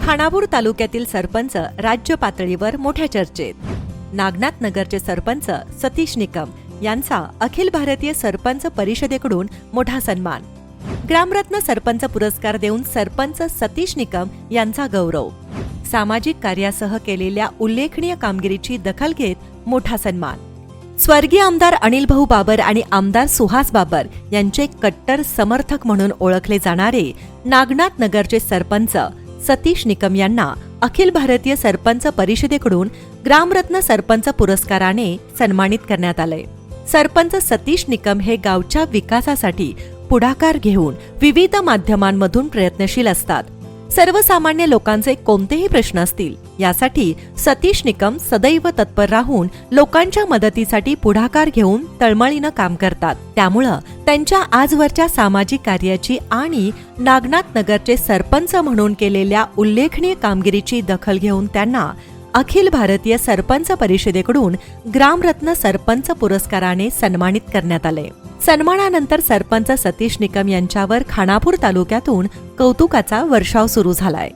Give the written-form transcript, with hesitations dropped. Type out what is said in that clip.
खानापूर तालुक्यातील सरपंच राज्य पातळीवर मोठ्या चर्चेत. नागनाथ नगरचे सरपंच सतीश निकम यांचा अखिल भारतीय सरपंच परिषदेकडून मोठा सन्मान. ग्रामरत्न सरपंच पुरस्कार देऊन सरपंच सतीश निकम यांचा गौरव. सामाजिक कार्यासह केलेल्या उल्लेखनीय कामगिरीची दखल घेत मोठा सन्मान. स्वर्गीय आमदार अनिल भाऊ बाबर आणि आमदार सुहास बाबर यांचे कट्टर समर्थक म्हणून ओळखले जाणारे नागनाथ नगरचे सरपंच सतीश निकम यांना अखिल भारतीय सरपंच परिषदेकडून ग्रामरत्न सरपंच पुरस्काराने सन्मानित करण्यात आले. सरपंच सतीश निकम हे गावच्या विकासासाठी पुढाकार घेऊन विविध माध्यमांमधून प्रयत्नशील असतात. सर्वसामान्य लोकांचे कोणतेही प्रश्न असतील यासाठी सतीश निकम सदैव तत्पर राहून लोकांच्या मदतीसाठी पुढाकार घेऊन तळमळीनं काम करतात. त्यामुळं त्यांच्या आजवरच्या सामाजिक कार्याची आणि नागनाथ नगरचे सरपंच म्हणून केलेल्या उल्लेखनीय कामगिरीची दखल घेऊन त्यांना अखिल भारतीय सरपंच परिषदेकडून ग्रामरत्न सरपंच पुरस्काराने सन्मानित करण्यात आले. सन्मानानंतर सरपंच सतीश निकम यांच्यावर खानापूर तालुक्यातून कौतुकाचा वर्षाव सुरू झालाय.